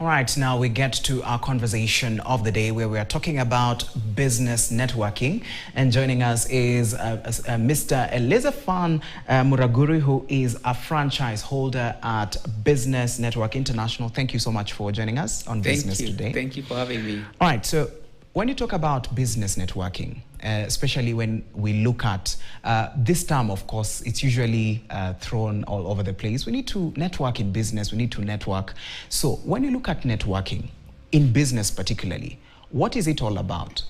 All right, now we get to our conversation of the day where we are talking about business networking. And joining us is Mr. Elizaphan Muraguri, who is a franchise holder at Business Network International. Thank you so much for joining us on Business Today. Thank you for having me. All right, so when you talk about business networking, especially when we look at this term, of course, it's usually thrown all over the place. We need to network in business. We need to network. So when you look at networking in business particularly, what is it all about?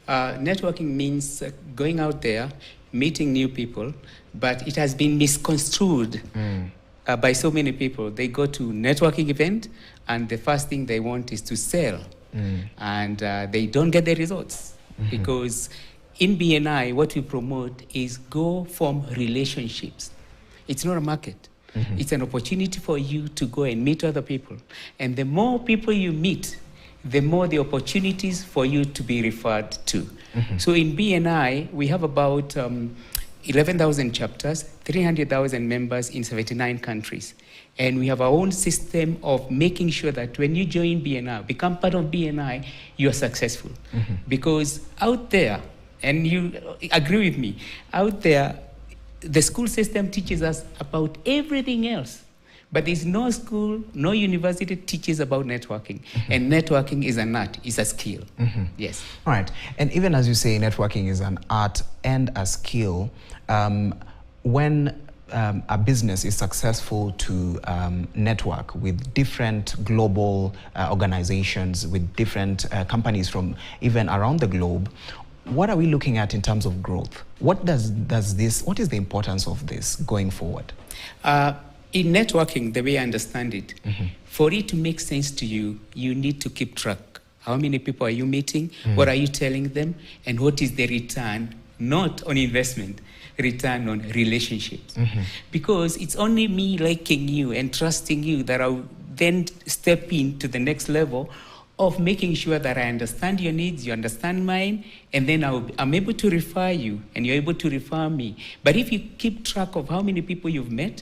Networking means going out there, meeting new people, but it has been misconstrued by so many people. They go to networking event, and the first thing they want is to sell. And they don't get the results because in BNI, what we promote is go form relationships. It's not a market. It's an opportunity for you to go and meet other people. And the more people you meet, the more the opportunities for you to be referred to. So in BNI, we have about 11,000 chapters, 300,000 members in 79 countries. And we have our own system of making sure that when you join BNI, become part of BNI, you're successful. Because out there, and you agree with me, out there, the school system teaches us about everything else. But there's no school, no university teaches about networking. And networking is an art, is a skill. Yes. All right. And even as you say, networking is an art and a skill. When a business is successful to network with different global organizations, with different companies from even around the globe, what are we looking at in terms of growth? What is the importance of this going forward? In networking, the way I understand it, for it to make sense to you, you need to keep track. How many people are you meeting? What are you telling them? And what is the return, not on investment, return on relationships? Because it's only me liking you and trusting you that I'll then step into the next level of making sure that I understand your needs, you understand mine, and then I'm able to refer you, and you're able to refer me. But if you keep track of how many people you've met,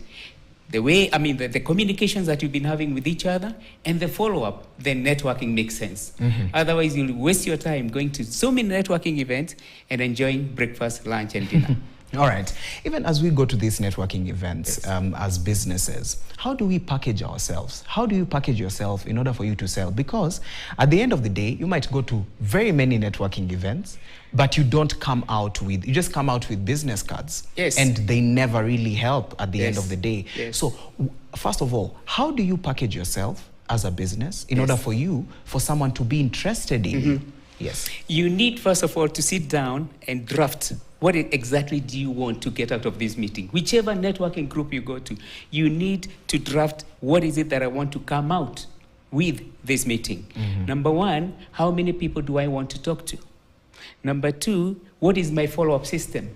the communications that you've been having with each other, and the follow-up, then networking makes sense. Otherwise, you'll waste your time going to so many networking events and enjoying breakfast, lunch, and dinner. All right. Even as we go to these networking events, as businesses, how do we package ourselves? How do you package yourself in order for you to sell? Because at the end of the day, you might go to very many networking events, but you just come out with business cards. Yes. And they never really help at the end of the day. So first of all, how do you package yourself as a business in order for someone to be interested in you? Yes. You need, first of all, to sit down and draft what exactly do you want to get out of this meeting. Whichever networking group you go to, you need to draft what is it that I want to come out with this meeting. Number one, how many people do I want to talk to? Number two, what is my follow-up system?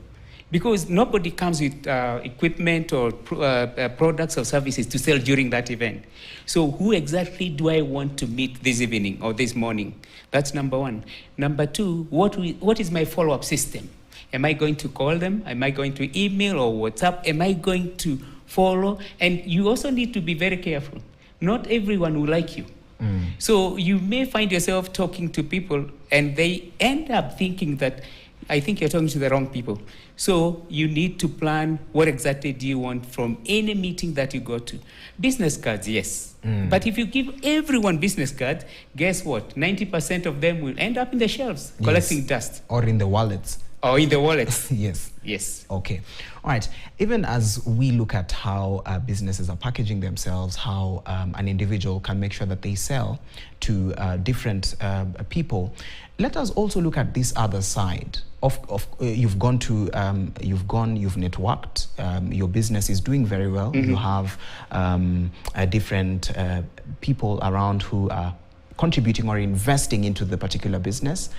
Because nobody comes with equipment or products or services to sell during that event. So who exactly do I want to meet this evening or this morning? That's number one. Number two, what is my follow-up system? Am I going to call them? Am I going to email or WhatsApp? Am I going to follow? And you also need to be very careful. Not everyone will like you. So you may find yourself talking to people and they end up thinking that, I think you're talking to the wrong people. So you need to plan what exactly do you want from any meeting that you go to. Business cards, yes. But if you give everyone business cards, guess what? 90% of them will end up in the shelves collecting dust. Or in the wallets. Or in the wallets. Yes. Okay. All right. Even as we look at how businesses are packaging themselves, how an individual can make sure that they sell to different people, let us also look at this other side. You've networked. Your business is doing very well. You have different people around who are contributing or investing into the particular business.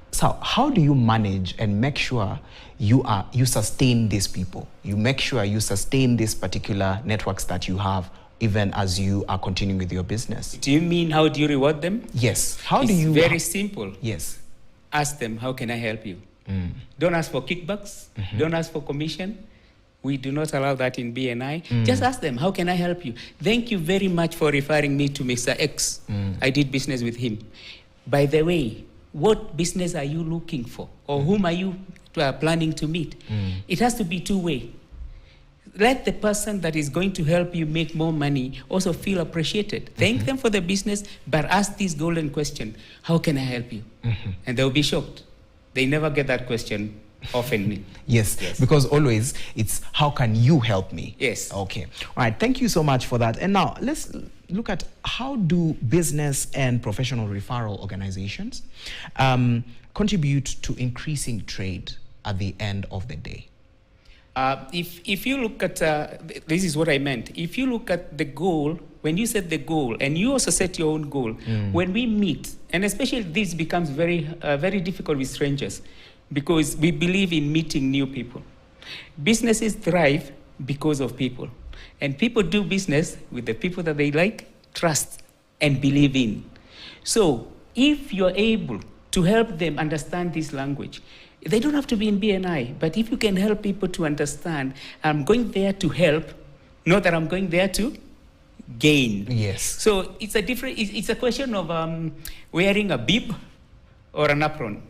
So how do you manage and make sure you sustain these people? You make sure you sustain these particular networks that you have even as you are continuing with your business. Do you mean how do you reward them? Yes. It's very simple. Yes. Ask them, how can I help you? Don't ask for kickbacks. Don't ask for commission. We do not allow that in BNI. Just ask them, how can I help you? Thank you very much for referring me to Mr. X. I did business with him. By the way, what business are you looking for? Or whom are you planning to meet? It has to be two-way. Let the person that is going to help you make more money also feel appreciated. Thank them for the business, but ask this golden question, how can I help you? And they'll be shocked. They never get that question often. Yes, because always it's, how can you help me? Yes. Okay. All right, thank you so much for that. And now let's look at how do business and professional referral organizations contribute to increasing trade at the end of the day? If you look at, this is what I meant. If you look at the goal, when you set the goal, and you also set your own goal, when we meet, and especially this becomes very, very difficult with strangers, because we believe in meeting new people. Businesses thrive because of people. And people do business with the people that they like, trust, and believe in. So if you're able to help them understand this language, they don't have to be in BNI, but if you can help people to understand, I'm going there to help, not that I'm going there to gain. Yes. So it's a different, it's a question of wearing a bib or an apron.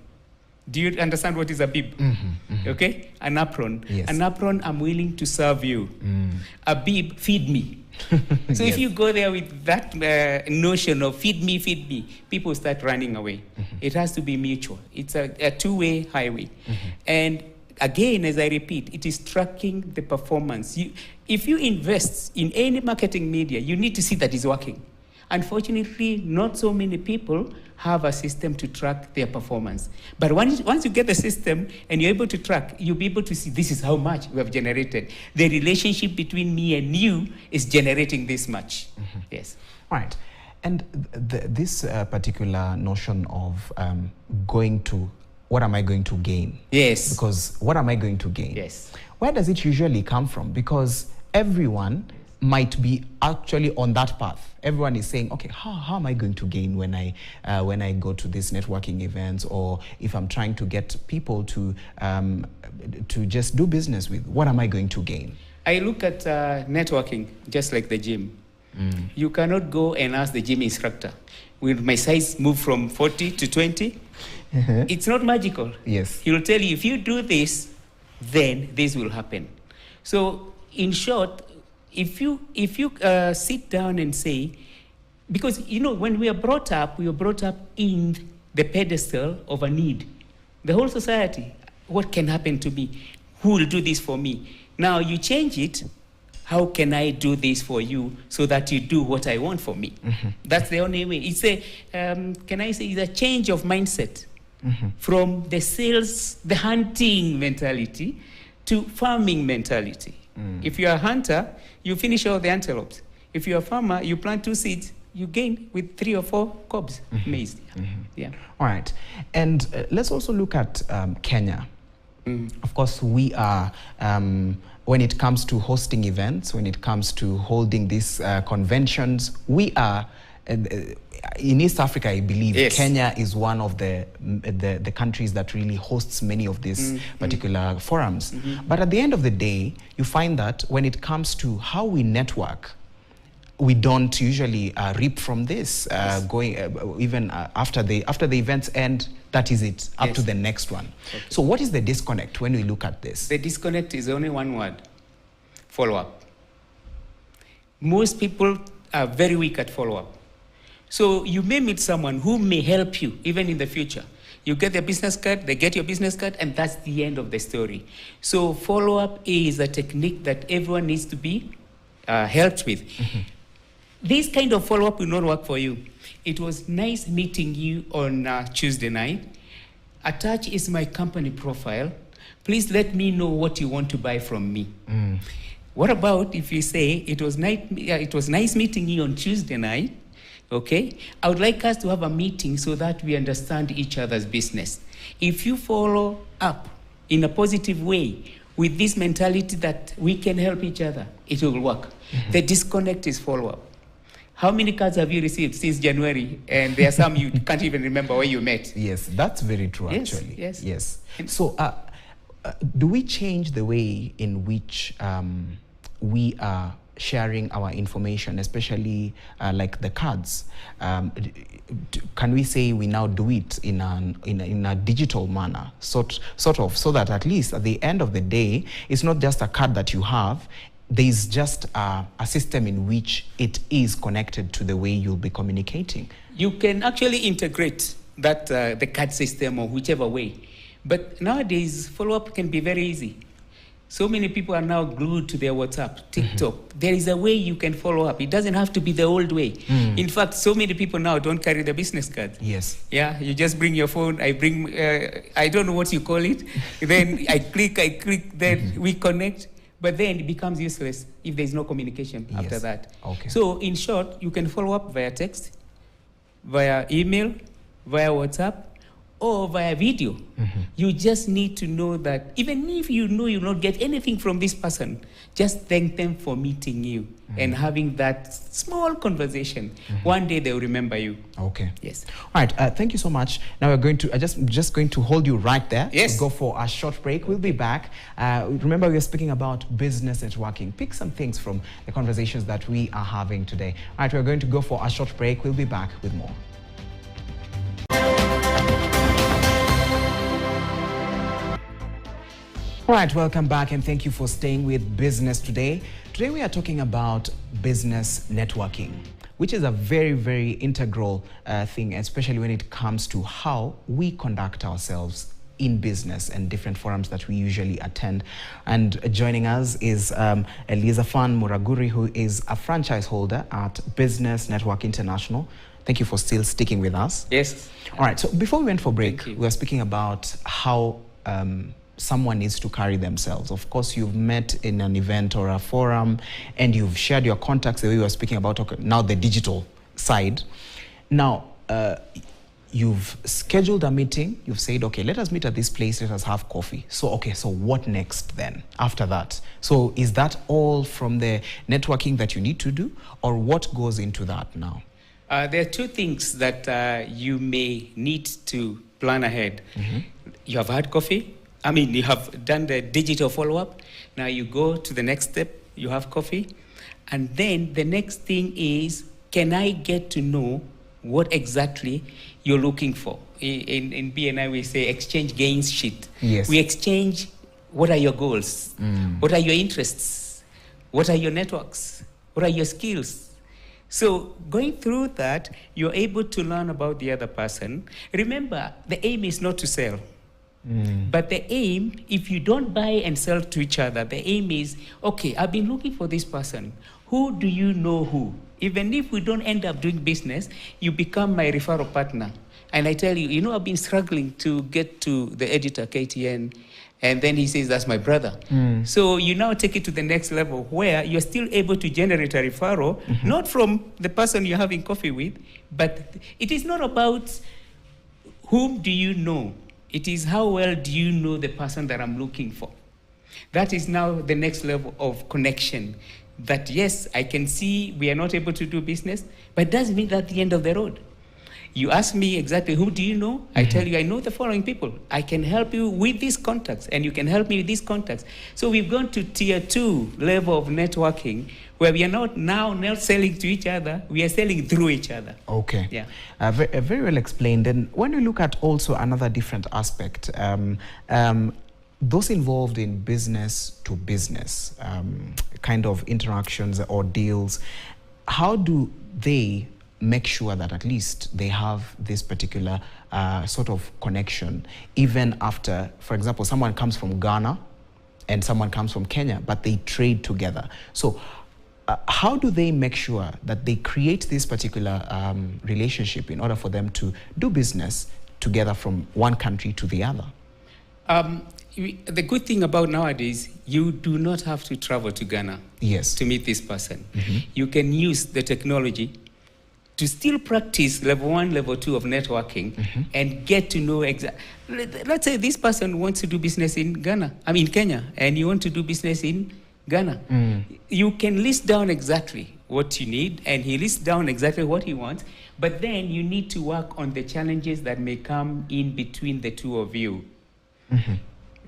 Do you understand what is a bib? Okay? An apron. Yes. An apron, I'm willing to serve you. A bib, feed me. So if you go there with that notion of feed me, people start running away. It has to be mutual. It's a two-way highway. And again, as I repeat, it is tracking the performance. If you invest in any marketing media, you need to see that it's working. Unfortunately, not so many people have a system to track their performance. But once you get the system and you're able to track, you'll be able to see this is how much we have generated. The relationship between me and you is generating this much. Yes. Right. And this particular notion of going to, what am I going to gain? Yes. Because what am I going to gain? Yes. Where does it usually come from? Because everyone might be actually on that path. Everyone is saying, okay, how am I going to gain when I go to these networking events, or if I'm trying to get people to just do business with, what am I going to gain? I look at networking just like the gym. You cannot go and ask the gym instructor, will my size move from 40 to 20? It's not magical. Yes. He will tell you, if you do this, then this will happen. So in short, if you sit down and say, because when we are brought up in the pedestal of a need. The whole society, what can happen to me? Who will do this for me? Now you change it, how can I do this for you so that you do what I want for me? That's the only way. It's a, can I say, it's a change of mindset from the sales, the hunting mentality to farming mentality. If you're a hunter, you finish all the antelopes. If you're a farmer, you plant 2 seeds, you gain with 3 or 4 cobs maize. Yeah. All right. And let's also look at Kenya. Of course, we are, when it comes to hosting events, when it comes to holding these conventions, we are, in East Africa, I believe, yes, Kenya is one of the countries that really hosts many of these particular forums. But at the end of the day, you find that when it comes to how we network, we don't usually reap from this. Going even after the events end, that is it, up to the next one. Okay. So what is the disconnect when we look at this? The disconnect is only one word: follow-up. Most people are very weak at follow-up. So you may meet someone who may help you even in the future. You get their business card, they get your business card, and that's the end of the story. So follow-up is a technique that everyone needs to be helped with. This kind of follow-up will not work for you. It was nice meeting you on Tuesday night. Attached is my company profile. Please let me know what you want to buy from me. What about if you say, it was nice meeting you on Tuesday night, okay? I would like us to have a meeting so that we understand each other's business. If you follow up in a positive way with this mentality that we can help each other, it will work. The disconnect is follow-up. How many cards have you received since January? And there are some you can't even remember where you met. Yes, that's very true, actually. Yes. Yes. So do we change the way in which we are sharing our information, especially like the cards? Can we say we now do it in a digital manner, sort of, so that at least at the end of the day, it's not just a card that you have. There's just a system in which it is connected to the way you'll be communicating. You can actually integrate that the card system or whichever way. But nowadays, follow-up can be very easy. So many people are now glued to their WhatsApp, TikTok. There is a way you can follow up. It doesn't have to be the old way. In fact, so many people now don't carry the business card. Yes. Yeah, you just bring your phone. I bring, I don't know what you call it. Then I click, then we connect. But then it becomes useless if there's no communication after that. Okay. So in short, you can follow up via text, via email, via WhatsApp, or via video. You just need to know that even if you know you'll not get anything from this person, just thank them for meeting you and having that small conversation. One day they'll remember you. Okay. Yes. All right. Thank you so much. Now we're going to just going to hold you right there. Yes. We'll go for a short break. We'll be back. Remember, we are speaking about business networking. Pick some things from the conversations that we are having today. All right. We're going to go for a short break. We'll be back with more. All right, welcome back and thank you for staying with Business Today. Today we are talking about business networking, which is a very, very integral thing, especially when it comes to how we conduct ourselves in business and different forums that we usually attend. And joining us is Elizaphan Muraguri, who is a franchise holder at Business Network International. Thank you for still sticking with us. Yes. All right, so before we went for break, we were speaking about how someone needs to carry themselves. Of course, you've met in an event or a forum and you've shared your contacts the way we were speaking about now the digital side. Now, you've scheduled a meeting, you've said, okay, let us meet at this place, let us have coffee. So, okay, so what next then after that? So is that all from the networking that you need to do, or what goes into that now? There are two things that you may need to plan ahead. You have had coffee. I mean, you have done the digital follow-up. Now you go to the next step, you have coffee. And then the next thing is, can I get to know what exactly you're looking for? In BNI, we say exchange gains sheet. Yes. We exchange, what are your goals? What are your interests? What are your networks? What are your skills? So going through that, you're able to learn about the other person. Remember, the aim is not to sell. But the aim, if you don't buy and sell to each other, the aim is, okay, I've been looking for this person. Who do you know who? Even if we don't end up doing business, you become my referral partner. And I tell you, you know, I've been struggling to get to the editor, KTN, and then he says, that's my brother. So you now take it to the next level where you're still able to generate a referral, not from the person you're having coffee with, but it is not about whom do you know. It is how well do you know the person that I'm looking for. That is now the next level of connection. That yes, I can see we are not able to do business, but it doesn't mean that's the end of the road. You ask me exactly who do you know? I tell you I know the following people. I can help you with these contacts and you can help me with these contacts. So we've gone to tier 2 level of networking where we are not selling to each other, we are selling through each other. Okay. Yeah. Very well explained. And when we look at also another different aspect, those involved in business to business kind of interactions or deals, how do they make sure that at least they have this particular sort of connection, even after, for example, someone comes from Ghana and someone comes from Kenya, but they trade together. So how do they make sure that they create this particular relationship in order for them to do business together from one country to the other? The good thing about nowadays, you do not have to travel to Ghana to meet this person. You can use the technology to still practice level 1, level 2 of networking and get to know exactly. Let's say this person wants to do business in Kenya, and you want to do business in Ghana. You can list down exactly what you need, and he lists down exactly what he wants, but then you need to work on the challenges that may come in between the two of you.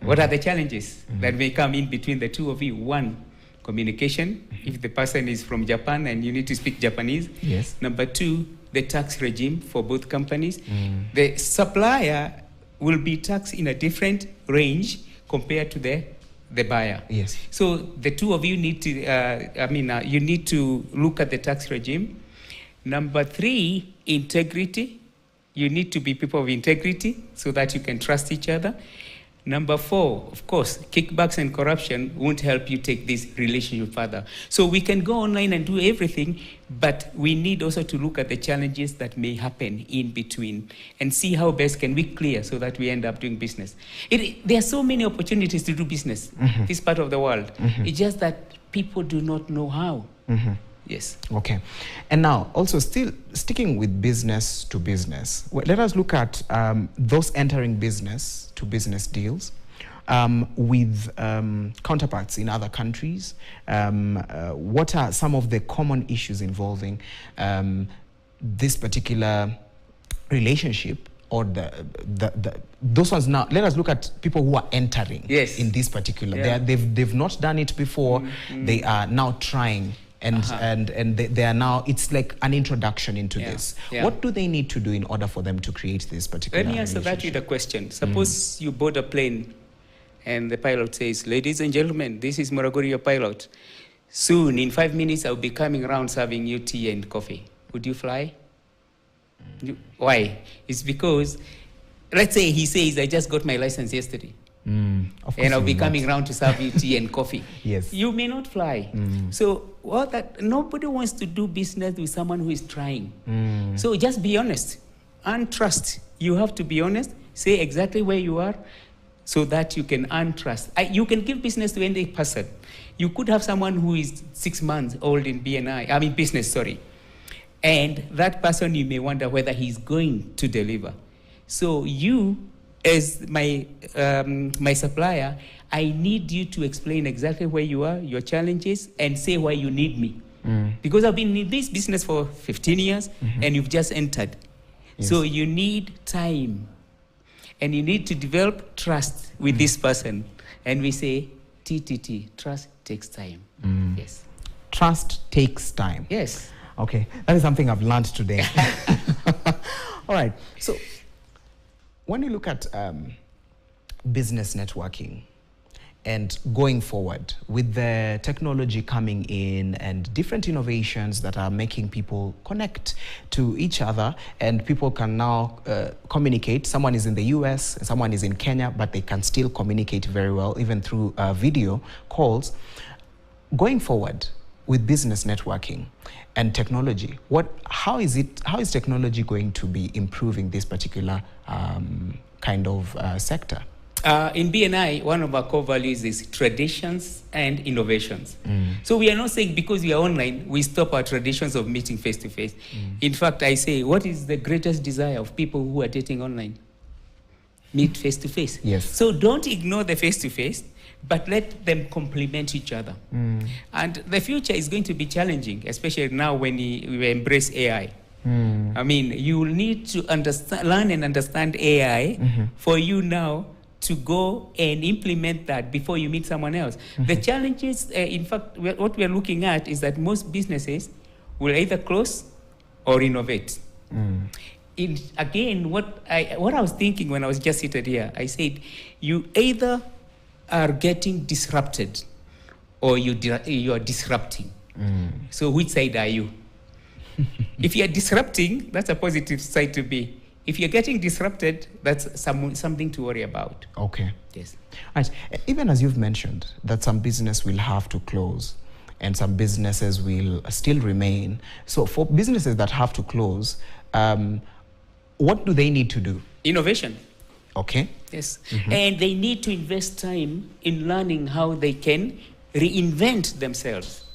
What are the challenges that may come in between the two of you? One, communication. If the person is from Japan and you need to speak Japanese. Yes. Number two, the tax regime for both companies. The supplier will be taxed in a different range compared to the buyer. Yes. So the two of you need to, you need to look at the tax regime. Number three, integrity. You need to be people of integrity so that you can trust each other. Number four, of course, kickbacks and corruption won't help you take this relationship further. So we can go online and do everything, but we need also to look at the challenges that may happen in between and see how best can we clear so that we end up doing business. There are so many opportunities to do business this part of the world. It's just that people do not know how. Yes. Okay. And now, also still sticking with business to business, let us look at those entering business to business deals with counterparts in other countries. What are some of the common issues involving this particular relationship, or those ones? Now let us look at people who are entering in this particular. They've not done it before. They are now trying. And they are now, it's like an introduction into this. What do they need to do in order for them to create this particular Let me answer that with a question. Suppose you board a plane and the pilot says, "Ladies and gentlemen, this is Muraguri, your pilot. Soon, in 5 minutes, I'll be coming around serving you tea and coffee." Would you fly? Why? It's because, let's say he says, "I just got my license yesterday. And I'll be coming around to serve you tea and coffee." Yes. You may not fly. So nobody wants to do business with someone who is trying. So just be honest and trust. You have to be honest. Say exactly where you are so that you can earn trust. You can give business to any person. You could have someone who is 6 months old in business, and that person, you may wonder whether he's going to deliver. So you, as my supplier, I need you to explain exactly where you are, your challenges, and say why you need me. Because I've been in this business for 15 years, and you've just entered. Yes. So you need time, and you need to develop trust with this person. And we say, TTT, trust takes time. Yes. Trust takes time. Yes. Okay, that is something I've learned today. All right, so when you look at business networking and going forward with the technology coming in and different innovations that are making people connect to each other, and people can now communicate. Someone is in the US, someone is in Kenya, but they can still communicate very well, even through video calls. Going forward with business networking and technology, how is technology going to be improving this particular kind of sector? In BNI, one of our core values is traditions and innovations. So we are not saying because we are online, we stop our traditions of meeting face to face. In fact, I say, what is the greatest desire of people who are dating online? Meet face to face. Yes. So don't ignore the face to face, but let them complement each other. And the future is going to be challenging, especially now when we embrace AI. You will need to learn and understand AI for you now to go and implement that before you meet someone else. The challenges, in fact, what we are looking at is that most businesses will either close or innovate. Again, what I was thinking when I was just seated here, I said, you either are getting disrupted or you are disrupting. So which side are you? If you are disrupting, that's a positive side to be. If you're getting disrupted, that's something to worry about. Okay. Yes. Right. Even as you've mentioned, that some business will have to close and some businesses will still remain. So for businesses that have to close, what do they need to do? Innovation. Okay. Yes. And they need to invest time in learning how they can reinvent themselves.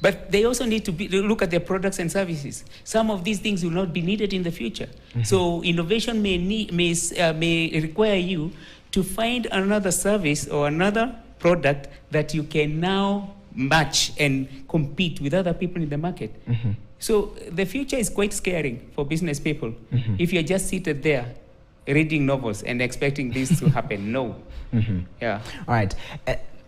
But they also need to look at their products and services. Some of these things will not be needed in the future. So innovation may require you to find another service or another product that you can now match and compete with other people in the market. So the future is quite scary for business people. If you're just seated there reading novels and expecting this to happen. No. Yeah. All right.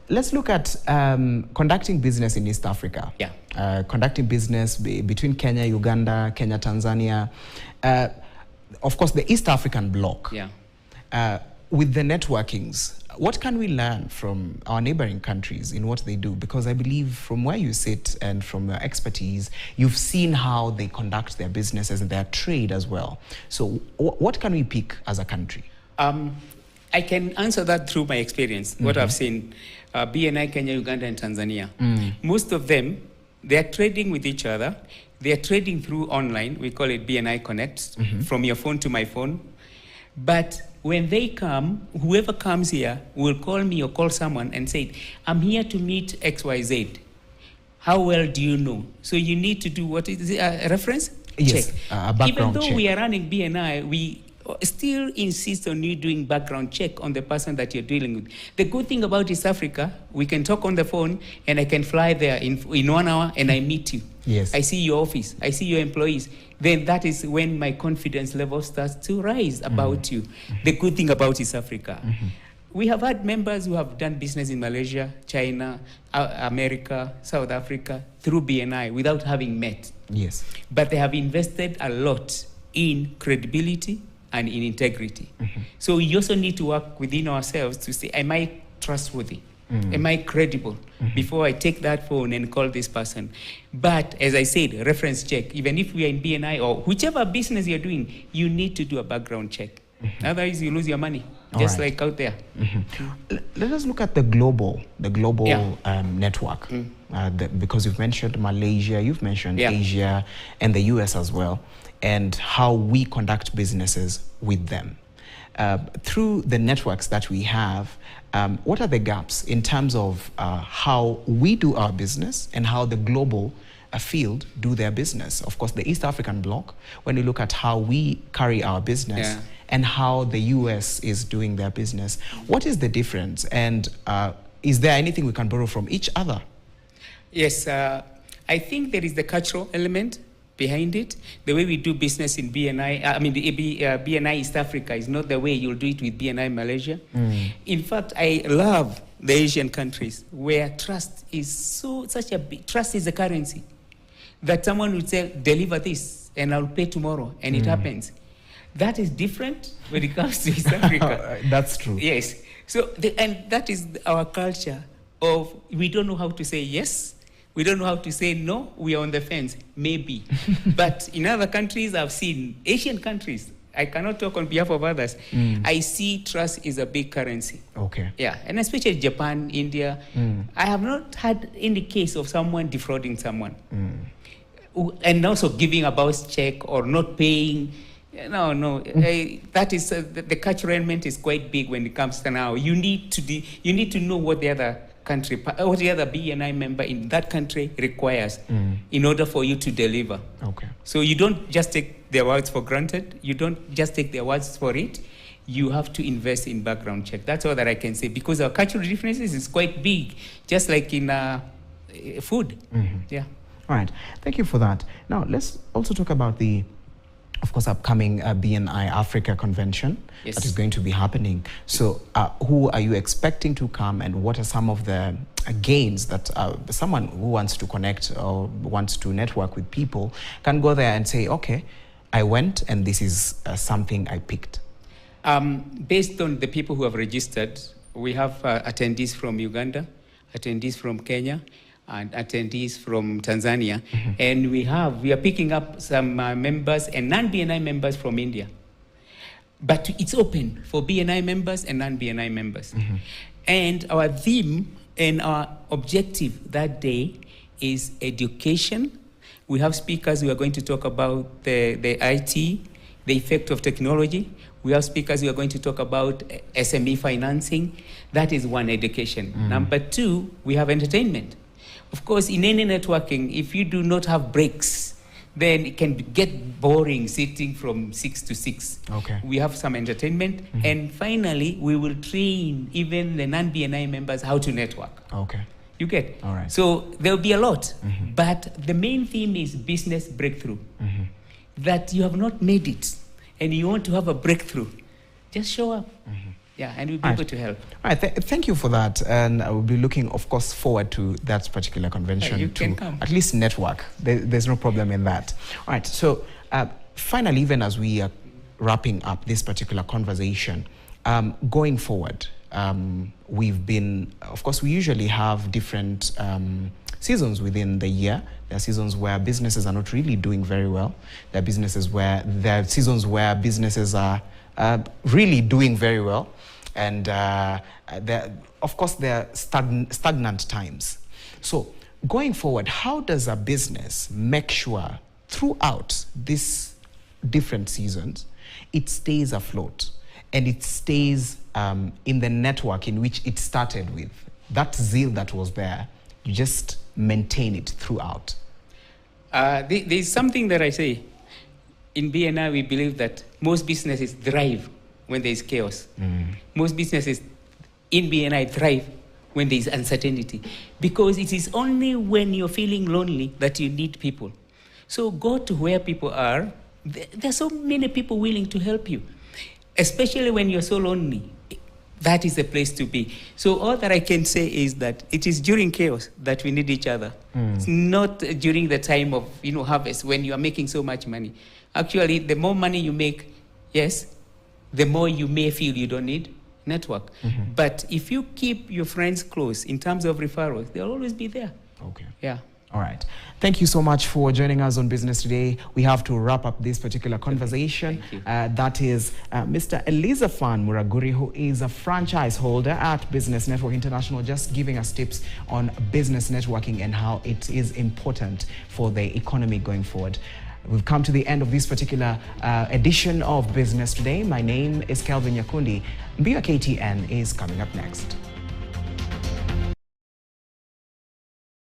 Let's look at conducting business in East Africa. Yeah. Conducting business between Kenya, Uganda, Kenya, Tanzania. Of course, the East African bloc. Yeah. With the networkings, what can we learn from our neighboring countries in what they do? Because I believe from where you sit and from your expertise, you've seen how they conduct their businesses and their trade as well. So what can we pick as a country? I can answer that through my experience, what I've seen. BNI, Kenya, Uganda, and Tanzania. Most of them, they are trading with each other. They are trading through online. We call it BNI Connect, from your phone to my phone. But when they come, whoever comes here will call me or call someone and say, I'm here to meet XYZ. How well do you know? So you need to do what is it, a reference? Yes, check. A background Even though check. we are running BNI, we still insist on you doing background check on the person that you're dealing with. The good thing about East Africa, we can talk on the phone and I can fly there in 1 hour and I meet you. Yes. I see your office, I see your employees. Then that is when my confidence level starts to rise about you. The good thing about East Africa. We have had members who have done business in Malaysia, China, America, South Africa through BNI without having met. Yes. But they have invested a lot in credibility and in integrity. So we also need to work within ourselves to say, am I trustworthy? Am I credible? Before I take that phone and call this person. But as I said, reference check. Even if we are in BNI or whichever business you're doing, you need to do a background check. Otherwise you lose your money, just like out there. Let us look at the global network. Because you've mentioned Malaysia, you've mentioned Asia and the US as well, and how we conduct businesses with them. Through the networks that we have, what are the gaps in terms of how we do our business and how the global field do their business? Of course, the East African bloc, when you look at how we carry our business and how the US is doing their business, what is the difference? And is there anything we can borrow from each other? Yes, I think there is the cultural element behind it. The way we do business in BNI, BNI East Africa is not the way you'll do it with BNI Malaysia. In fact, I love the Asian countries where trust is trust is a currency. That someone would say, deliver this and I'll pay tomorrow, and it happens. That is different when it comes to East Africa. That's true. Yes. So, and that is our culture of, we don't know how to say yes. We don't know how to say no. We are on the fence, maybe. But in other countries, I've seen, Asian countries, I cannot talk on behalf of others. I see trust is a big currency. Okay. Yeah, and especially Japan, India. I have not had any case of someone defrauding someone. And also giving a bounce check or not paying. No. That is the cultural element is quite big when it comes to now. You need to know what the other country, what the other BNI member in that country requires in order for you to deliver. Okay. So you don't just take their words for granted. You don't just take their words for it. You have to invest in background check. That's all that I can say, because our cultural differences is quite big, just like in food. Yeah. All right. Thank you for that. Now, let's also talk about the, of course, upcoming BNI Africa convention that is going to be happening. So who are you expecting to come, and what are some of the gains that someone who wants to connect or wants to network with people can go there and say, okay, I went and this is something I picked? Based on the people who have registered, we have attendees from Uganda, attendees from Kenya, and attendees from Tanzania. And we are picking up some members and non-BNI members from India. But it's open for BNI members and non-BNI members. And our theme and our objective that day is education. We have speakers who are going to talk about the IT, the effect of technology. We have speakers who are going to talk about SME financing. That is one, education. Number two, we have entertainment. Of course, in any networking, if you do not have breaks, then it can get boring sitting from 6 to 6. Okay. We have some entertainment. And finally, we will train even the non-BNI members how to network. Okay. You get? All right. So there'll be a lot. But the main theme is business breakthrough. That you have not made it and you want to have a breakthrough. just show up. Yeah, and we'll be able to help. All right, thank you for that. And I will be looking, of course, forward to that particular convention You to can come. at least network. There's no problem in that. All right, so finally, even as we are wrapping up this particular conversation, going forward, we've been, of course, we usually have different seasons within the year. There are seasons where businesses are not really doing very well. There are seasons where businesses are really doing very well. And of course, there are stagnant times. So going forward, how does a business make sure throughout these different seasons, it stays afloat and it stays in the network in which it started with? That zeal that was there, you just maintain it throughout. There's something that I say. In BNI, we believe that most businesses thrive when there's chaos. Most businesses in BNI thrive when there's uncertainty, because it is only when you're feeling lonely that you need people. So go to where people are. There's so many people willing to help you, especially when you're so lonely. That is the place to be. So all that I can say is that it is during chaos that we need each other. It's not during the time of harvest when you are making so much money. Actually, the more money you make, yes, the more you may feel you don't need network. But if you keep your friends close in terms of referrals, they'll always be there. Okay. Yeah. All right. Thank you so much for joining us on Business Today. We have to wrap up this particular conversation. Thank you. That is Mr. Elizaphan Muraguri, who is a franchise holder at Business Network International, just giving us tips on business networking and how it is important for the economy going forward. We've come to the end of this particular edition of Business Today. My name is Kelvin Yakundi. Mbia KTN is coming up next.